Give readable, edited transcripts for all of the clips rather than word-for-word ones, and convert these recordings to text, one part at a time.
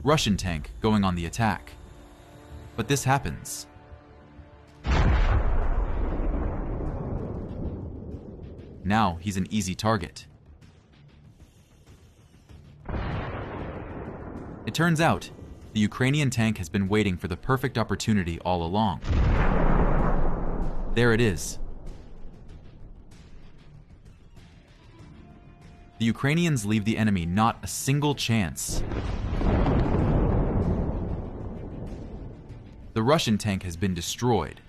Russian tank going on the attack. But this happens. Now he's an easy target. It turns out, the Ukrainian tank has been waiting for the perfect opportunity all along. There it is. The Ukrainians leave the enemy not a single chance. The Russian tank has been destroyed.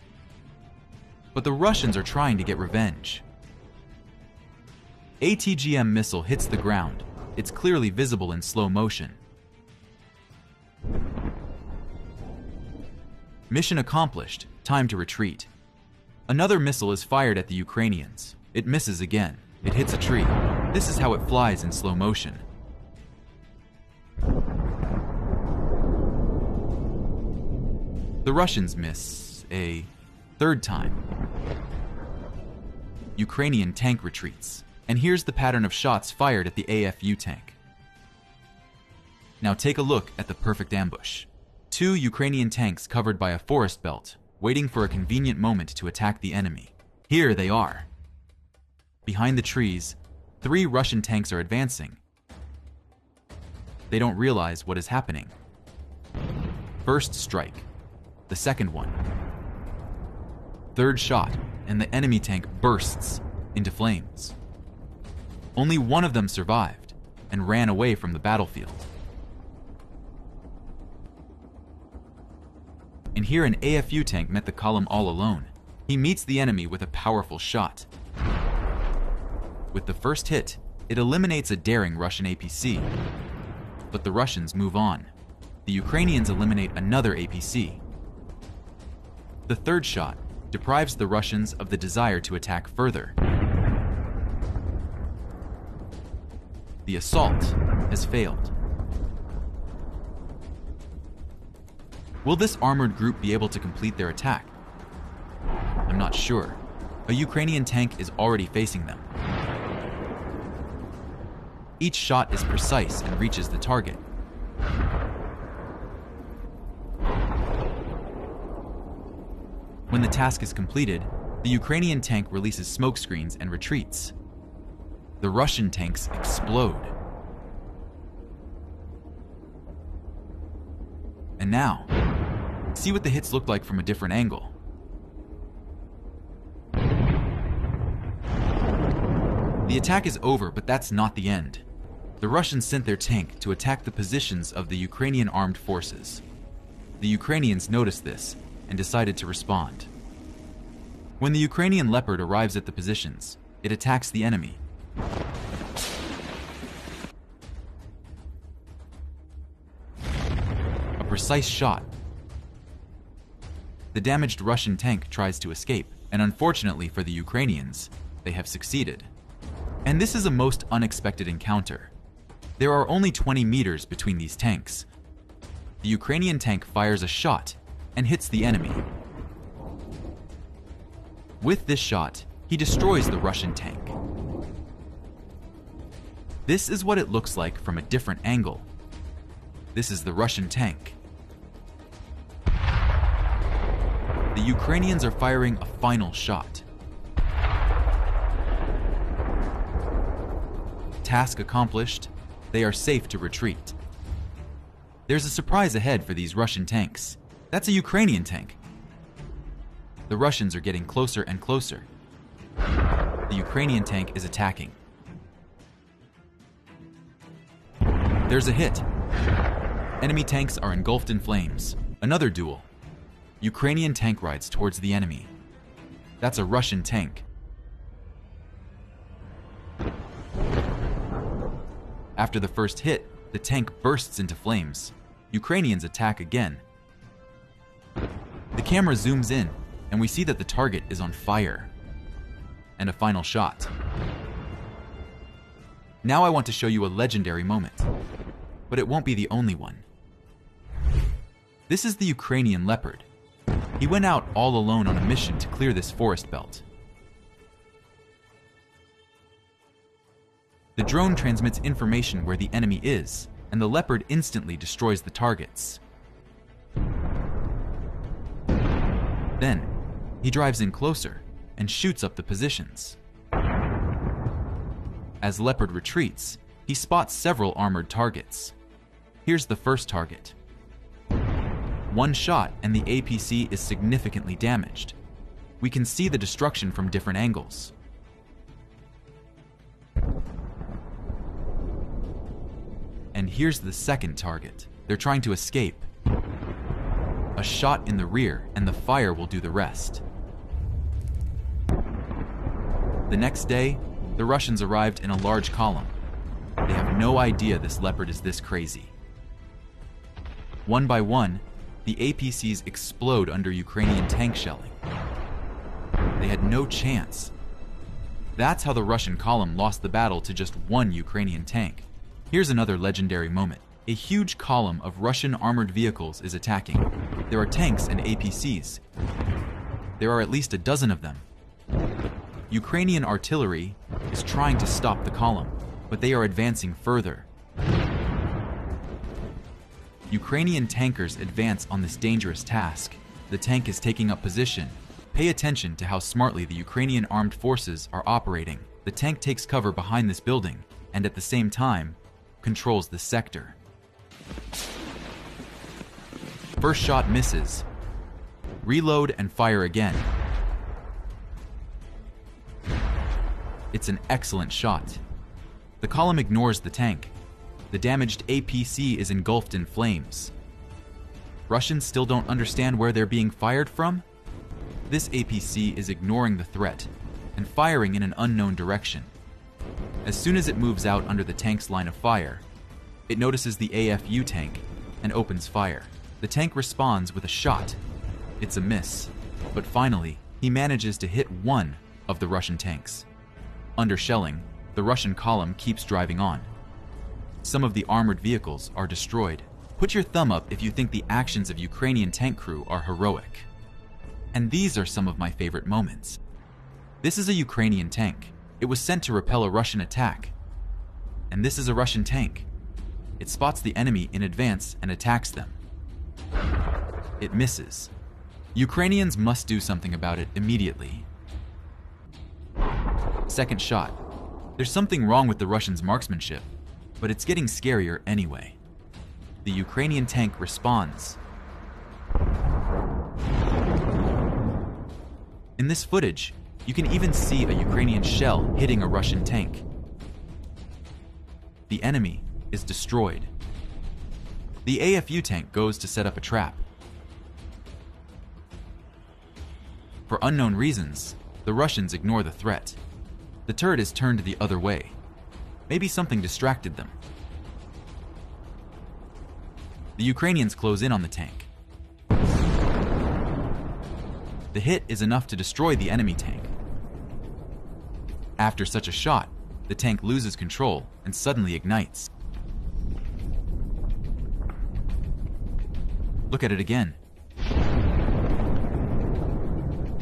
But the Russians are trying to get revenge. ATGM missile hits the ground. It's clearly visible in slow motion. Mission accomplished. Time to retreat. Another missile is fired at the Ukrainians. It misses again. It hits a tree. This is how it flies in slow motion. The Russians miss a third time. Ukrainian tank retreats. And here's the pattern of shots fired at the AFU tank. Now take a look at the perfect ambush. 2 Ukrainian tanks covered by a forest belt, waiting for a convenient moment to attack the enemy. Here they are. Behind the trees, 3 Russian tanks are advancing. They don't realize what is happening. First strike. The second one. Third shot, and the enemy tank bursts into flames. Only one of them survived and ran away from the battlefield. And here an AFU tank met the column all alone. He meets the enemy with a powerful shot. With the first hit, it eliminates a daring Russian APC. But the Russians move on. The Ukrainians eliminate another APC. The third shot deprives the Russians of the desire to attack further. The assault has failed. Will this armored group be able to complete their attack? I'm not sure. A Ukrainian tank is already facing them. Each shot is precise and reaches the target. When the task is completed, the Ukrainian tank releases smoke screens and retreats. The Russian tanks explode. And now, see what the hits look like from a different angle. The attack is over, but that's not the end. The Russians sent their tank to attack the positions of the Ukrainian armed forces. The Ukrainians noticed this and decided to respond. When the Ukrainian Leopard arrives at the positions, it attacks the enemy. A precise shot. The damaged Russian tank tries to escape, and unfortunately for the Ukrainians, they have succeeded. And this is a most unexpected encounter. There are only 20 meters between these tanks. The Ukrainian tank fires a shot and hits the enemy. With this shot, he destroys the Russian tank. This is what it looks like from a different angle. This is the Russian tank. The Ukrainians are firing a final shot. Task accomplished. They are safe to retreat. There's a surprise ahead for these Russian tanks. That's a Ukrainian tank. The Russians are getting closer and closer. The Ukrainian tank is attacking. There's a hit. Enemy tanks are engulfed in flames. Another duel. Ukrainian tank rides towards the enemy. That's a Russian tank. After the first hit, the tank bursts into flames. Ukrainians attack again. The camera zooms in, and we see that the target is on fire. And a final shot. Now I want to show you a legendary moment, but it won't be the only one. This is the Ukrainian Leopard. He went out all alone on a mission to clear this forest belt. The drone transmits information where the enemy is, and the Leopard instantly destroys the targets. Then, he drives in closer and shoots up the positions. As Leopard retreats, he spots several armored targets. Here's the first target. One shot and the APC is significantly damaged. We can see the destruction from different angles. And here's the second target. They're trying to escape. A shot in the rear and the fire will do the rest. The next day, the Russians arrived in a large column. They have no idea this Leopard is this crazy. One by one, the APCs explode under Ukrainian tank shelling. They had no chance. That's how the Russian column lost the battle to just one Ukrainian tank. Here's another legendary moment. A huge column of Russian armored vehicles is attacking. There are tanks and APCs. There are at least a dozen of them. Ukrainian artillery is trying to stop the column, but they are advancing further. Ukrainian tankers advance on this dangerous task. The tank is taking up position. Pay attention to how smartly the Ukrainian armed forces are operating. The tank takes cover behind this building, and at the same time, controls the sector. First shot misses. Reload and fire again. It's an excellent shot. The column ignores the tank. The damaged APC is engulfed in flames. Russians still don't understand where they're being fired from? This APC is ignoring the threat and firing in an unknown direction. As soon as it moves out under the tank's line of fire, it notices the AFU tank and opens fire. The tank responds with a shot. It's a miss, but finally, he manages to hit one of the Russian tanks. Under shelling, the Russian column keeps driving on. Some of the armored vehicles are destroyed. Put your thumb up if you think the actions of Ukrainian tank crew are heroic. And these are some of my favorite moments. This is a Ukrainian tank. It was sent to repel a Russian attack. And this is a Russian tank. It spots the enemy in advance and attacks them. It misses. Ukrainians must do something about it immediately. Second shot. There's something wrong with the Russians' marksmanship, but it's getting scarier anyway. The Ukrainian tank responds. In this footage, you can even see a Ukrainian shell hitting a Russian tank. The enemy is destroyed. The AFU tank goes to set up a trap. For unknown reasons, the Russians ignore the threat. The turret is turned the other way. Maybe something distracted them. The Ukrainians close in on the tank. The hit is enough to destroy the enemy tank. After such a shot, the tank loses control and suddenly ignites. Look at it again.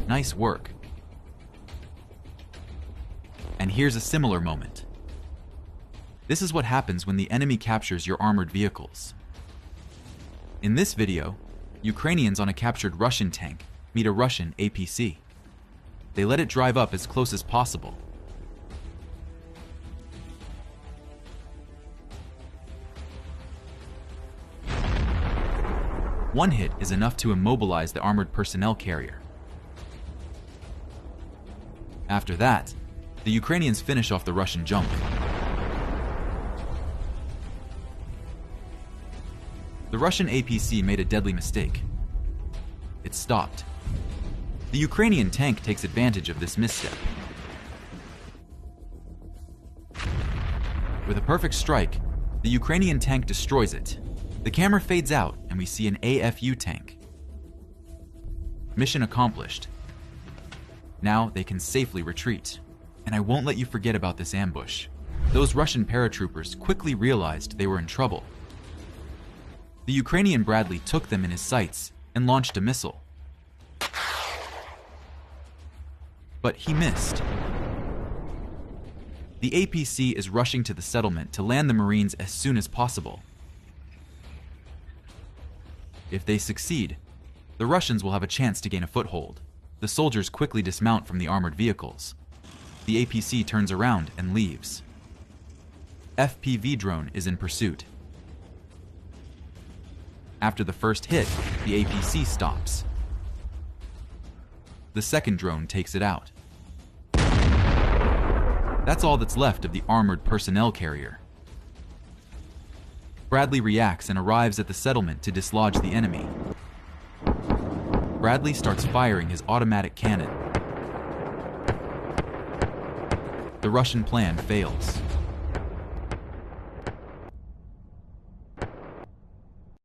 Nice work. And here's a similar moment. This is what happens when the enemy captures your armored vehicles. In this video, Ukrainians on a captured Russian tank meet a Russian APC. They let it drive up as close as possible. One hit is enough to immobilize the armored personnel carrier. After that, the Ukrainians finish off the Russian junk. The Russian APC made a deadly mistake. It stopped. The Ukrainian tank takes advantage of this misstep. With a perfect strike, the Ukrainian tank destroys it. The camera fades out and we see an AFU tank. Mission accomplished. Now they can safely retreat. And I won't let you forget about this ambush. Those Russian paratroopers quickly realized they were in trouble. The Ukrainian Bradley took them in his sights and launched a missile. But he missed. The APC is rushing to the settlement to land the Marines as soon as possible. If they succeed, the Russians will have a chance to gain a foothold. The soldiers quickly dismount from the armored vehicles. The APC turns around and leaves. FPV drone is in pursuit. After the first hit, the APC stops. The second drone takes it out. That's all that's left of the armored personnel carrier. Bradley reacts and arrives at the settlement to dislodge the enemy. Bradley starts firing his automatic cannon. The Russian plan fails.